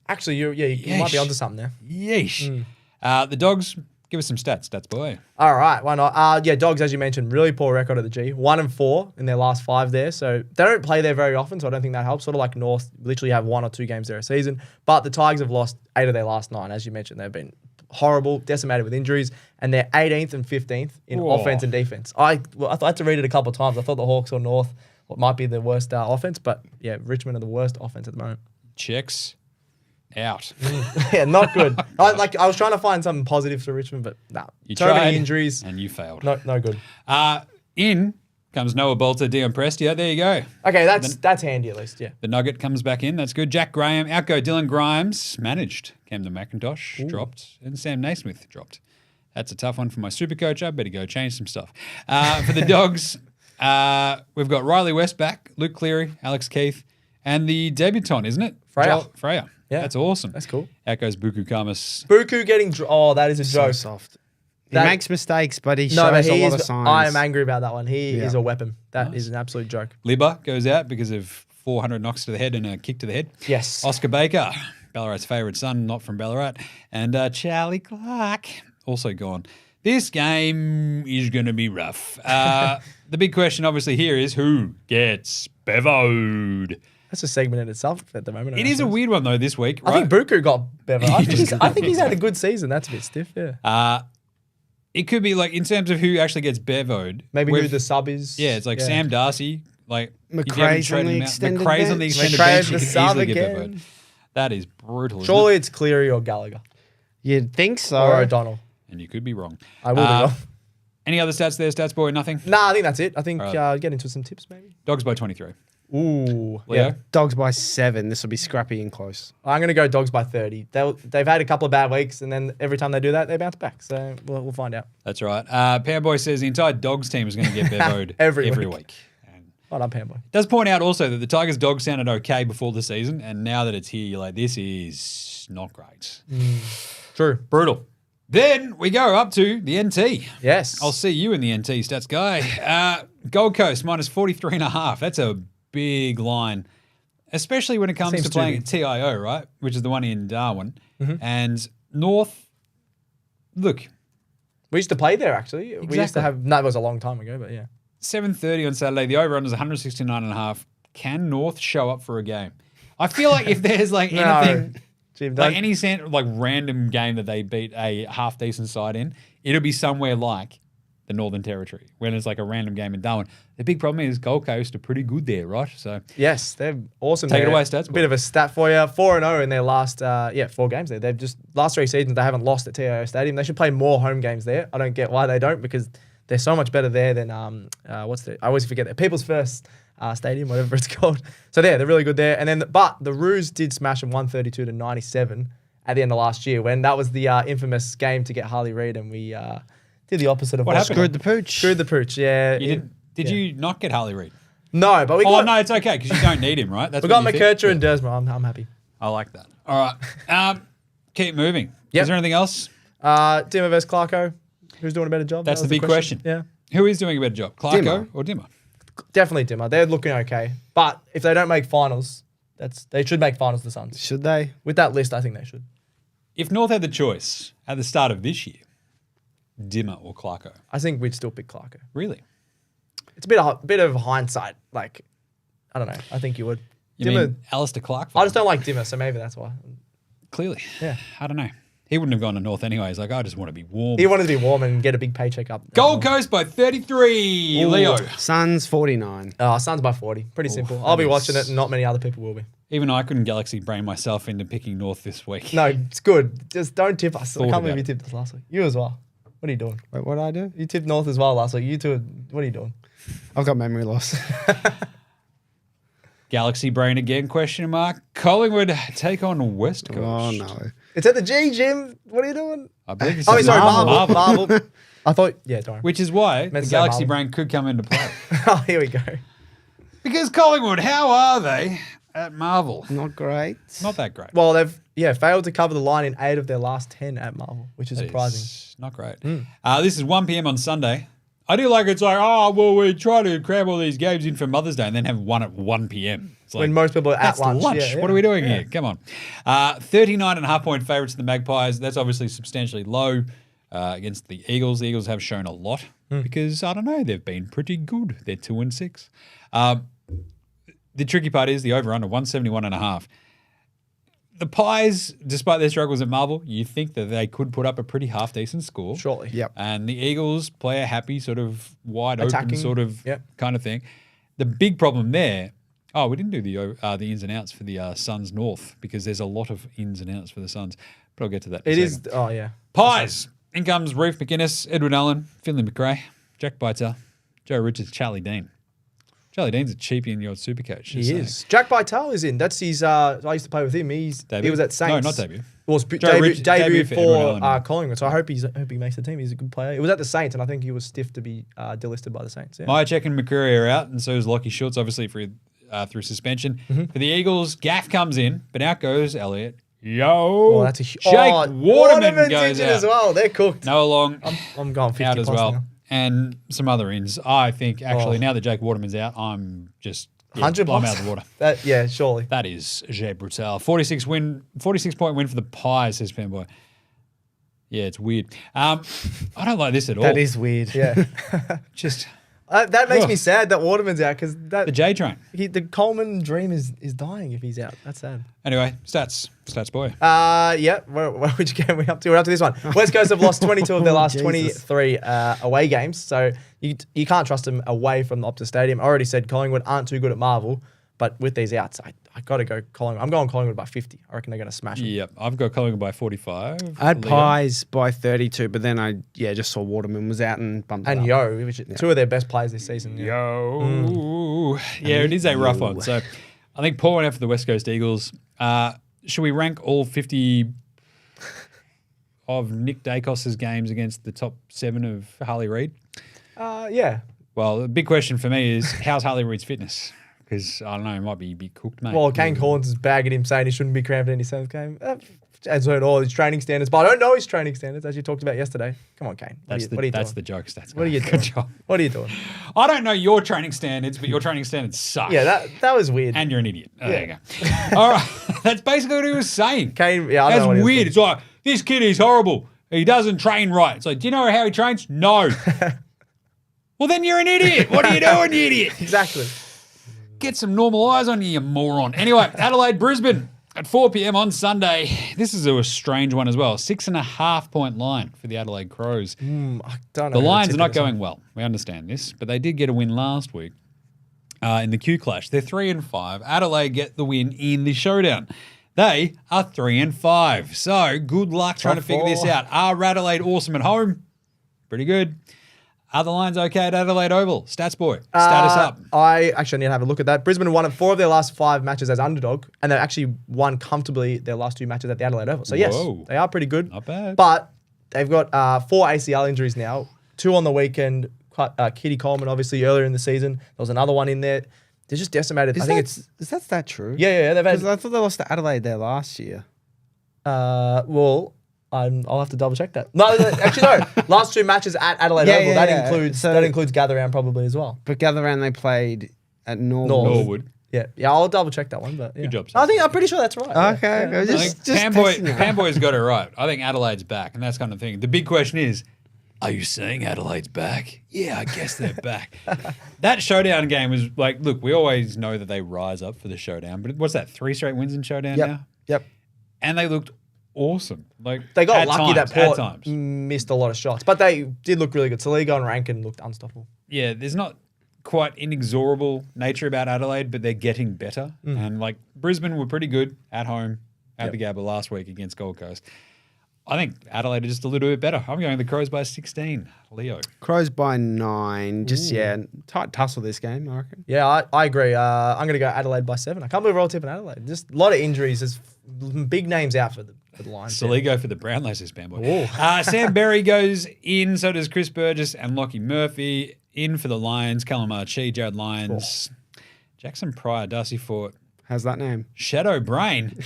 Actually, you might be Yeesh. onto something there. Yeesh. The Dogs Give us some stats, boy. All right, why not? Dogs, as you mentioned, really poor record at the G. 1-4 in their last 5 there. So they don't play there very often, so I don't think that helps. Sort of like North, literally have 1 or 2 games there a season. But the Tigers have lost 8 of their last 9, as you mentioned. They've been horrible, decimated with injuries, and they're 18th and 15th in offense and defense. I had to read it a couple of times. I thought the Hawks or North might be the worst offense, but yeah, Richmond are the worst offense at the moment. Checks out. Yeah, not good. I was trying to find something positive for Richmond, but nah. You so tried, many injuries. and you failed. No good. In comes Noah Bolter, Dion Prestia. There you go. Okay, that's handy at least, yeah. The Nugget comes back in. That's good. Jack Graham, outgo Dylan Grimes, managed. Camden McIntosh dropped, and Sam Naismith dropped. That's a tough one for my Supercoach. I better go change some stuff. For the Dogs, we've got Riley West back, Luke Cleary, Alex Keith, and the debutant, isn't it? Freya. Yeah. That's awesome. That's cool. Out goes Buku Kamas. Buku getting... that is a joke. So soft. He makes mistakes, but he shows a lot of signs. I am angry about that one. He is a weapon. That is an absolute joke. Libba goes out because of 400 knocks to the head and a kick to the head. Yes. Oscar Baker, Ballarat's favourite son, not from Ballarat. And Charlie Clark, also gone. This game is going to be rough. The big question obviously here is who gets bevoed? That's a segment in itself at the moment. It is a weird one though this week, right? I think Buku got bevoed. I think he's had a good season. That's a bit stiff, yeah. It could be like in terms of who actually gets bevoed. Maybe who the sub is. Yeah, it's like Sam Darcy. Like McRae's on the extended McRae's on the extended bench. He could easily get bevoed. That is brutal. Surely it's Cleary or Gallagher. You'd think so. Or O'Donnell. And you could be wrong. I will be wrong. Any other stats there, Stats Boy? Nothing? Nah, I think that's it. I think get into some tips maybe. Dogs by 23. Ooh. Leo? Yeah. Dogs by 7. This will be scrappy and close. I'm going to go Dogs by 30. They've had a couple of bad weeks, and then every time they do that, they bounce back. So we'll find out. That's right. Pam Boy says the entire Dogs team is going to get bevoed every week. Well done, Pam Boy. Does point out also that the Tigers' Dogs sounded okay before the season, and now that it's here, you're like, this is not great. True. Brutal. Then we go up to the NT. Yes. I'll see you in the NT, Stats Guy. Gold Coast minus 43.5. That's a big line, especially when it comes to playing at TIO, right? Which is the one in Darwin. And North, look. We used to play there, actually. Exactly. We used to have, that was a long time ago, but yeah. 7:30 on Saturday. The over-under is 169.5. Can North show up for a game? I feel like if there's like anything... Jim, like any random game that they beat a half decent side in, it'll be somewhere like the Northern Territory when it's like a random game in Darwin. The big problem is Gold Coast are pretty good there, right? So yes, they're awesome. Take it away, Stats. A bit of a stat for you: 4-0 in their last 4 games there. They've just last 3 seasons they haven't lost at TIO Stadium. They should play more home games there. I don't get why they don't because they're so much better there than I always forget that People's First. Stadium, whatever it's called. So they're really good there. And then, but the Roos did smash them 132-97 at the end of last year when that was the infamous game to get Harley Reid, and we did the opposite of what happened. Screwed the pooch. Screwed the pooch. Yeah. Did you not get Harley Reid? No, but we got. Oh no, it's okay because you don't need him, right? That's we got McKercher and Dersma. I'm happy. I like that. All right, keep moving. Yep. Is there anything else? Dimmer versus Clarko. Who's doing a better job? That's the big question. Yeah. Who is doing a better job, Clarko Dimmer. or Dimmer? Definitely Dimmer. They're looking okay. But if they don't make finals, they should make finals, the Suns. Should they? With that list, I think they should. If North had the choice at the start of this year, Dimmer or Clarko? I think we'd still pick Clarko. Really? It's a bit of hindsight. Like, I don't know. I think you would. You mean Alistair Clark? I just don't like Dimmer, so maybe that's why. Clearly. Yeah. I don't know. He wouldn't have gone to North anyway. He's like, I just want to be warm. He wanted to be warm and get a big paycheck up. Gold Coast by 33. Ooh. Leo. Suns 49. Suns by 40. Pretty simple. I'll be watching it and not many other people will be. Even I couldn't galaxy brain myself into picking North this week. No, it's good. Just don't tip us. I can't believe you tipped us last week. You as well. What are you doing? Wait, what did I do? You tipped North as well last week. You two, what are you doing? I've got memory loss. Galaxy brain again, question mark. Collingwood take on West Coast. Oh, no. It's at the G, Jim. What are you doing? I believe it's sorry, Marvel. Marvel. I thought, yeah, don't worry. Which is why the Meant to say Galaxy Marvel. brain could come into play. Oh, here we go. Because Collingwood, how are they at Marvel? Not great. Not that great. Well, they've failed to cover the line in 8 of their last 10 at Marvel, which is That surprising. is not great. This is 1 p.m. on Sunday. I do like it's like, we try to cram all these games in for Mother's Day and then have one at 1 p.m. It's like, When most people are at that's lunch. Yeah, What are we doing here? Come on. 39.5 point favourites in the Magpies. That's obviously substantially low. against the Eagles. The Eagles have shown a lot because, I don't know, they've been pretty good. They're 2-6. The tricky part is the over-under, 171.5. The Pies, despite their struggles at Marvel, you think that they could put up a pretty half-decent score. Surely. Yep. And the Eagles play a happy sort of wide Attacking. open sort of kind of thing. The big problem there, we didn't do the ins and outs for the Suns North because there's a lot of ins and outs for the Suns. But I'll get to that in a second. Oh, yeah. Pies. In comes Reef McInnes, Edward Allen, Finley McRae, Jack Biter, Joe Richards, Charlie Dean. Charlie Dean's a cheapie in your SuperCoach. He is. Jack Bytel is in. That's his. I used to play with him. He was at Saints. No, not debut. It was debut for Edward Allen. Collingwood. So I hope he makes the team. He's a good player. It was at the Saints, and I think he was stiff to be delisted by the Saints. Yeah. Myercheck and McCreary are out, and so is Lockie Schultz, obviously through suspension. For the Eagles, Gaff comes in, but out goes Elliott. Jake Waterman goes out as well. They're cooked. Noah Long I'm going 50 out as well. Now. And some other ins. I think actually now that Jake Waterman's out, I'm just 100 blow him bucks. out of the water. Yeah, surely. That is Jay Brutal. 46-point win for the Pies, says Fanboy. Yeah, it's weird. I don't like this at all. That is weird. Yeah. Just that makes me sad that Waterman's out because the J train. The Coleman dream is dying if he's out. That's sad. Anyway, stats boy. Yeah. Which game are we up to? We're up to this one. West Coast have lost 22 of their last 23 away games, so you can't trust them away from the Optus Stadium. I already said Collingwood aren't too good at Marvel, but with these outs, I got to go Collingwood. I'm going Collingwood by 50. I reckon they're going to smash it. Yep, I've got Collingwood by 45. I had Pies by 32, but then I just saw Waterman was out and bumped it up. Yo, which two of their best players this season. Yeah, it is a rough one. So I think Paul went out for the West Coast Eagles. Should we rank all 50 of Nick Dacos's games against the top 7 of Harley Reid? Yeah. Well, the big question for me is how's Harley Reid's fitness? Because, I don't know, he might be a bit cooked, mate. Well, Kane Collins is bagging him saying he shouldn't be cramped in his 7th game. As heard all his training standards, but I don't know his training standards, as you talked about yesterday. Come on, Kane. What are you doing? That's the joke. What are you doing? Good job. What are you doing? I don't know your training standards, but your training standards suck. Yeah, that was weird. And you're an idiot. Oh, there you go. All right. That's basically what he was saying. Kane, yeah, I That's know what weird. It's like, this kid is horrible. He doesn't train right. It's like, do you know how he trains? No. Well, then you're an idiot. What are you doing, you idiot? Exactly. Get some normal eyes on you, you moron. Anyway, Adelaide, Brisbane at 4 p.m. on Sunday. This is a strange one as well. 6.5-point line for the Adelaide Crows. I don't know. The Lions are not going well. We understand this, but they did get a win last week in the Q Clash. They're 3-5. Adelaide get the win in the showdown. They are 3-5. So good luck trying to figure this out. Are Adelaide awesome at home? Pretty good. Are the Lions okay at Adelaide Oval? Stats boy, status up. I actually need to have a look at that. Brisbane won 4 of their last 5 matches as underdog, and they've actually won comfortably their last 2 matches at the Adelaide Oval. So yes, they are pretty good. Not bad. But they've got 4 ACL injuries now, 2 on the weekend. Kitty Coleman, obviously, earlier in the season. There was another one in there. They're just decimated. Is that true? Yeah. They've had. I thought they lost to Adelaide there last year. Well, I'll have to double check that. No, actually no. Last 2 matches at Adelaide Oval. That includes Gather Round probably as well. But Gather Round they played at Norwood. Yeah, I'll double check that one. But yeah. Good job. I'm pretty sure that's right. Okay, yeah. just Panboy's got it right. I think Adelaide's back, and that's kind of thing. The big question is, are you saying Adelaide's back? Yeah, I guess they're back. That showdown game was like, look, we always know that they rise up for the showdown, but what's that? 3 straight wins in showdown now. Yep. And they looked awesome. Like they got lucky that Port missed a lot of shots, but they did look really good. Saligo and Rankin looked unstoppable. Yeah, there's not quite inexorable nature about Adelaide, but they're getting better. And like Brisbane were pretty good at home at the Gabba last week against Gold Coast. I think Adelaide are just a little bit better. I'm going the Crows by 16. Leo. Crows by 9. Just, tight tussle this game, I reckon. Yeah, I agree. I'm going to go Adelaide by 7. I can't believe we're all tipping Adelaide. Just a lot of injuries. There's big names out for the Lions. Saligo for the Brownlows, this Bamboy. Sam Berry goes in. So does Chris Burgess and Lockie Murphy. In for the Lions. Callum Archie, Jared Lyons. Jackson Pryor, Darcy Fort. How's that name? Shadow Brain.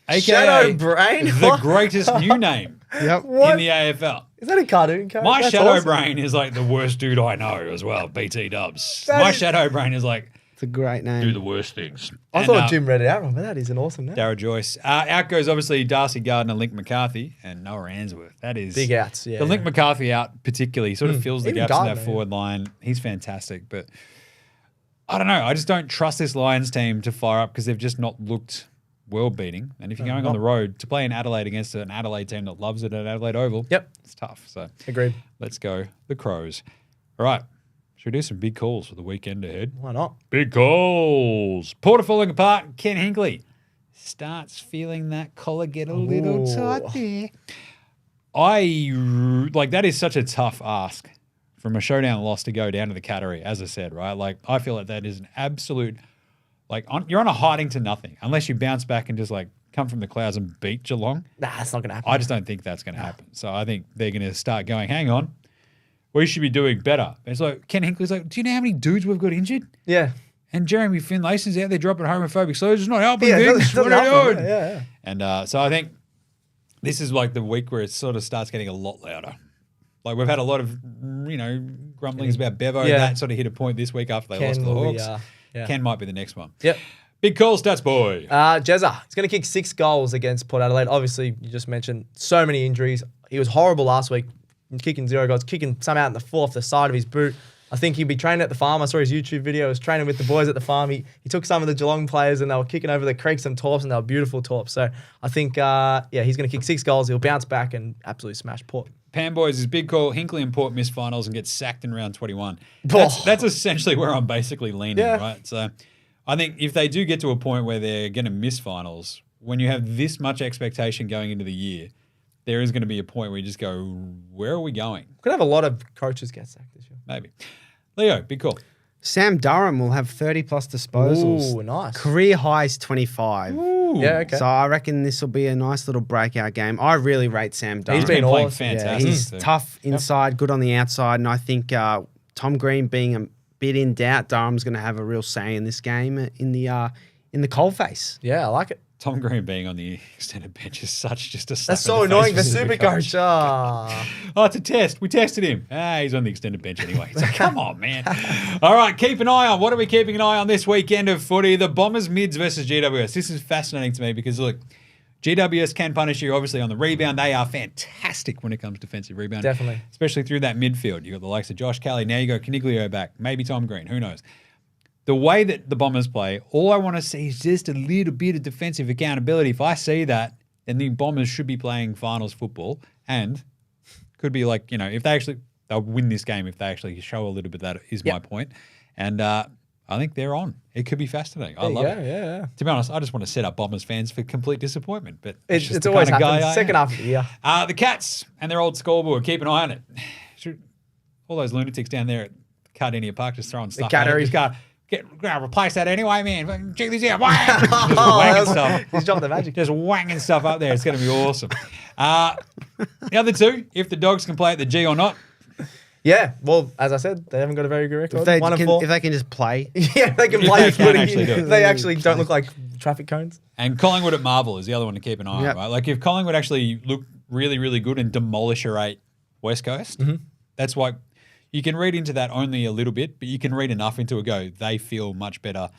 AKA Shadow Brain? The greatest new name in the AFL. Is that a cartoon character? My Shadow Brain is like the worst dude I know as well, BT Dubs. My Shadow Brain is like It's a great name. Do the worst things. I thought Jim read it out wrong, but that is an awesome name. Darragh Joyce. Out goes obviously Darcy Gardner, Link McCarthy, and Noah Answorth. That is big outs. Yeah, the Link McCarthy out particularly sort of fills the Even gaps in Gardner, that forward line. He's fantastic, but I don't know. I just don't trust this Lions team to fire up because they've just not looked world beating. And if you're going on the road to play in Adelaide against an Adelaide team that loves it at Adelaide Oval, it's tough. So agreed. Let's go the Crows. All right. Should we do some big calls for the weekend ahead? Why not? Big calls. Porter falling apart. Ken Hinkley starts feeling that collar get a little tight there. That is such a tough ask from a showdown loss to go down to the Cattery, as I said, right? Like, I feel like that is an absolute, you're on a hiding to nothing unless you bounce back and just come from the clouds and beat Geelong. Nah, that's not going to happen. I just don't think that's going to happen. So I think they're going to start going, hang on, we should be doing better. It's like Ken Hinkley's like, do you know how many dudes we've got injured? Yeah. And Jeremy Finlayson's out there dropping homophobic slurs. It's not helping things. What are you doing? Yeah. And so I think this is the week where it sort of starts getting a lot louder. We've had a lot of, grumblings about Bevo. Yeah. That sort of hit a point this week after they lost to the Hawks. Ken might be the next one. Yep. Big call, stats boy. Jezza, he's going to kick 6 goals against Port Adelaide. Obviously, you just mentioned so many injuries. He was horrible last week, kicking 0 goals, kicking some out in the floor off the side of his boot. I think he'd be training at the farm. I saw his YouTube video. He was training with the boys at the farm. He took some of the Geelong players and they were kicking over the creek, some torps, and they were beautiful torps. So I think, he's going to kick 6 goals. He'll bounce back and absolutely smash Port. Pam boys is big call. Hinkley and Port miss finals and get sacked in round 21. That's essentially where I'm basically leaning, right? So I think if they do get to a point where they're going to miss finals, when you have this much expectation going into the year, there is going to be a point where you just go, where are we going? We're going to have a lot of coaches get sacked this year. Maybe. Leo, big call. Sam Durham will have 30-plus disposals. Ooh, nice. Career highs 25. Ooh. Yeah, okay. So I reckon this will be a nice little breakout game. I really rate Sam Durham. He's been playing awesome. fantastic. He's tough inside, good on the outside, and I think Tom Green being a bit in doubt, Durham's going to have a real say in this game in the coalface. Yeah, I like it. Tom Green being on the extended bench is such just a slap That's so in the annoying for face SuperCoach. Oh, it's a test. We tested him. He's on the extended bench anyway. So come on, man. All right, keep an eye on. What are we keeping an eye on this weekend of footy? The Bombers mids versus GWS. This is fascinating to me because, look, GWS can punish you, obviously, on the rebound. They are fantastic when it comes to defensive rebound. Definitely. Especially through that midfield. You've got the likes of Josh Kelly. Now you got Caniglio back. Maybe Tom Green. Who knows? The way that the Bombers play, all I want to see is just a little bit of defensive accountability. If I see that, then the Bombers should be playing finals football and could be if they'll win this game if they actually show a little bit. That is my point. And I think they're on. It could be fascinating. I love it. Yeah. To be honest, I just want to set up Bombers fans for complete disappointment. But It's always happened. Second half of the year. The Cats and their old scoreboard. Keep an eye on it. All those lunatics down there at Cardinia Park just throwing stuff at it. Gonna replace that anyway, man. Check this out. Just whacking stuff. He's dropped the magic. Just whacking stuff up there. It's going to be awesome. The other two, if the Dogs can play at the G or not. Yeah, well, as I said, they haven't got a very good record. If they can just play. Yeah, they can play. They actually don't look like traffic cones. And Collingwood at Marvel is the other one to keep an eye on, right? If Collingwood actually look really, really good and demolish your 8 West Coast, that's why you can read into that only a little bit, but you can read enough into it. They feel much better.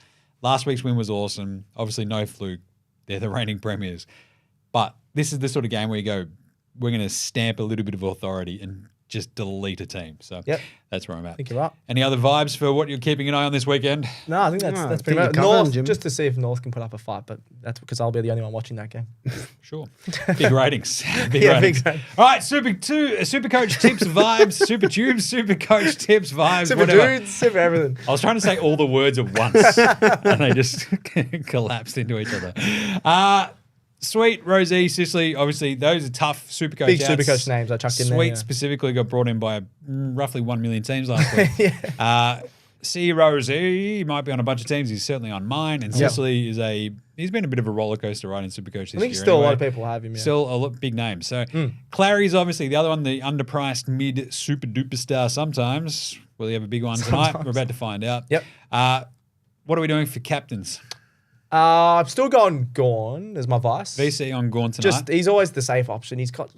Last week's win was awesome. Obviously, no fluke. They're the reigning premiers. But this is the sort of game where you go, we're going to stamp a little bit of authority and just delete a team. So that's where I'm at. I think you're right. Any other vibes for what you're keeping an eye on this weekend? No, I think that's pretty much North, just to see if North can put up a fight, but that's because I'll be the only one watching that game. Sure. Big ratings. Big ratings. All right, SuperCoach tips, vibes, Super Tubes, SuperCoach tips, vibes, Super whatever. Dudes, Super everything. I was trying to say all the words at once and they just collapsed into each other. Sweet, Rosie, Sicily, obviously those are tough SuperCoach big outs. SuperCoach names I chucked in there. Sweet specifically got brought in by roughly 1 million teams last week. See Rosie, he might be on a bunch of teams. He's certainly on mine. And Sicily he's been a bit of a roller coaster ride in SuperCoach this year. I think still a lot of people have him. Yeah. Still a big name. So Clary's obviously the other one, the underpriced mid super duper star sometimes. Will he have a big one tonight? We're about to find out. Yep. What are we doing for captains? I'm still going Gawn as my vice. VC on Gawn tonight. He's always the safe option. He's got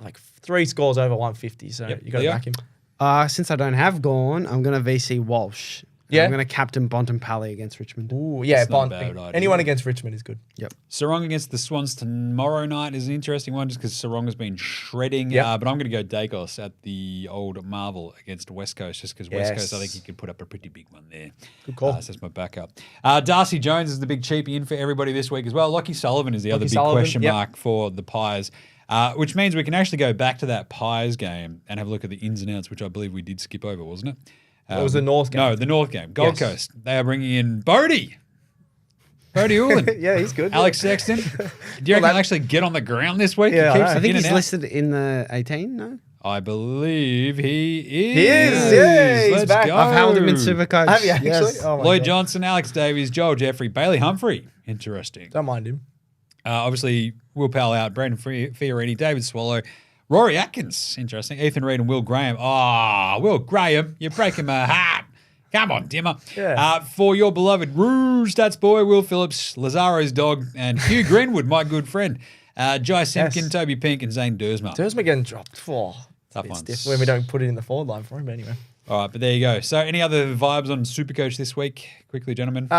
3 scores over 150, so you got to back him. Since I don't have Gawn, I'm going to VC Walsh. Yeah. I'm going to captain Bontempelli against Richmond. Ooh, yeah, That's not a Bond. bad idea. Anyone against Richmond is good. Yep. Sarong against the Swans tomorrow night is an interesting one just because Sarong has been shredding. Yep. But I'm going to go Dacos at the old Marvel against West Coast just because West Yes. Coast, I think he could put up a pretty big one there. Good call. So that's my backup. Darcy Jones is the big cheapie in for everybody this week as well. Lockie Sullivan is the other big question mark for the Pies. Which means we can actually go back to that Pies game and have a look at the ins and outs, which I believe we did skip over, wasn't it? It was the North game. No, the North game. Gold Coast. They are bringing in Bodie Ulan. Yeah, he's good. Alex Sexton. Do you reckon he'll actually get on the ground this week? Yeah, He keeps I I think in he's and out? listed in the 18, no? I believe he is. He is, yeah, he's Let's back. go. I've held him in SuperCoach. Have you actually? Yes. Oh my Lloyd God. Johnson, Alex Davies, Joel Jeffrey, Bailey Humphrey. Interesting. Don't mind him. Obviously, Will Powell out, Brandon Fiorini, David Swallow, Rory Atkins. Interesting. Ethan Reid and Will Graham. Oh, Will Graham, you're breaking my heart. Come on, Dimmer. Yeah. For your beloved Rouge Stats boy, Will Phillips, Lazaro's dog, and Hugh Greenwood, my good friend. Jai Simpkin, Yes. Toby Pink, and Zane Dersma. Dersma getting dropped. Oh, Tough it's ones. different when we don't put it in the forward line for him anyway. All right, but there you go. So any other vibes on Supercoach this week? Quickly, gentlemen. No,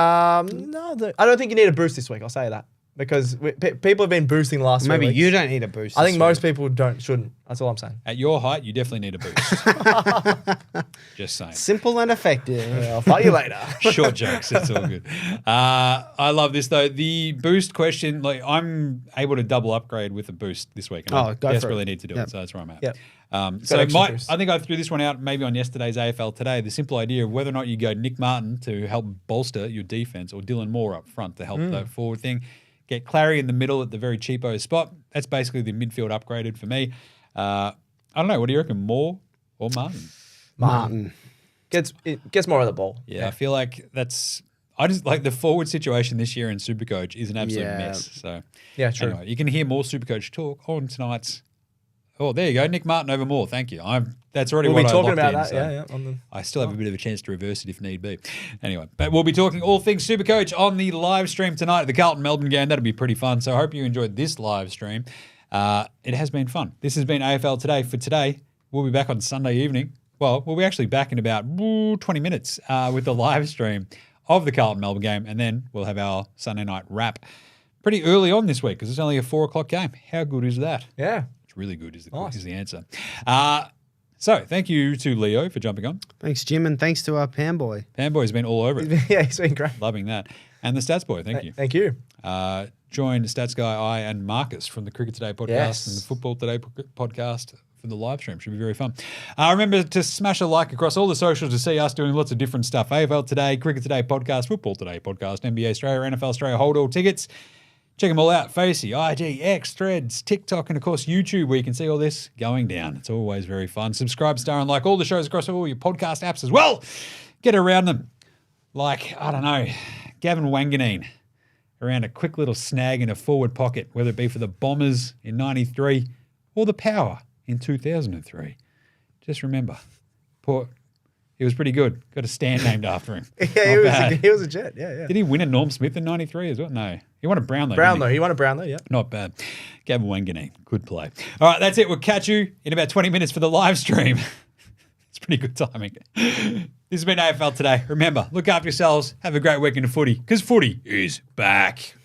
I don't think you need a boost this week. I'll say that because people have been boosting the last. Maybe 3 weeks. you don't need a boost. I think this most week. people shouldn't. That's all I'm saying. At your height, you definitely need a boost. Just saying. Simple and effective. Yeah, I'll fight you later. Short jokes. It's all good. I love this though. The boost question, like I'm able to double upgrade with a boost this week. And Oh, I go for desperately it. need to do Yep. it. So that's where I'm at. Yep. So extra boost. I think I threw this one out maybe on yesterday's AFL Today. The simple idea of whether or not you go Nick Martin to help bolster your defense or Dylan Moore up front to help the forward thing. Get Clary in the middle at the very cheapo spot. That's basically the midfield upgraded for me. I don't know. What do you reckon, Moore or Martin? Martin. Gets more of the ball. Yeah, I feel like I just like the forward situation this year in Supercoach is an absolute Yeah. mess. So Yeah, true. anyway, you can hear more Supercoach talk on tonight's. Oh, there you go, Nick Martin over Moore. Thank you. That's already We'll be what I talking locked about in. that. So Yeah. On the, I still have a bit of a chance to reverse it if need be. Anyway, but we'll be talking all things Supercoach on the live stream tonight at the Carlton Melbourne game. That'll be pretty fun. So I hope you enjoyed this live stream. It has been fun. This has been AFL Today for today. We'll be back on Sunday evening. Well, we'll be actually back in about 20 minutes with the live stream of the Carlton Melbourne game, and then we'll have our Sunday night wrap pretty early on this week because it's only a 4 o'clock game. How good is that? yeah. It's really good is Nice. the answer. So thank you to Leo for jumping on. Thanks, Jim, and thanks to our Pam boy. Fanboy's been all over it. Yeah, he's been great. Loving that. And the Stats Boy, thank you. Thank you. Join Stats Guy, I, and Marcus from the Cricket Today podcast Yes. and the Football Today podcast for the live stream. Should be very fun. Remember to smash a like across all the socials to see us doing lots of different stuff. AFL Today, Cricket Today podcast, Football Today podcast, NBA Australia, NFL Australia, hold all tickets. Check them all out. Facey, IG, X, Threads, TikTok, and of course YouTube, where you can see all this going down. It's always very fun. Subscribe, star, and like all the shows across all your podcast apps as well. Get around them. Like, I don't know, Gavin Wanganeen around a quick little snag in a forward pocket, whether it be for the Bombers in 93 or the Power in 2003. Just remember, he was pretty good. Got a stand named after him. Yeah, he was a Jet. Yeah. Did he win a Norm Smith in 93 as well? No. He won a Brownlow. Brownlow. He won a Brownlow, yeah. Not bad. Gavin Wanganeen. Good play. All right, that's it. We'll catch you in about 20 minutes for the live stream. It's pretty good timing. This has been AFL Today. Remember, look after yourselves. Have a great weekend of footy because footy is back.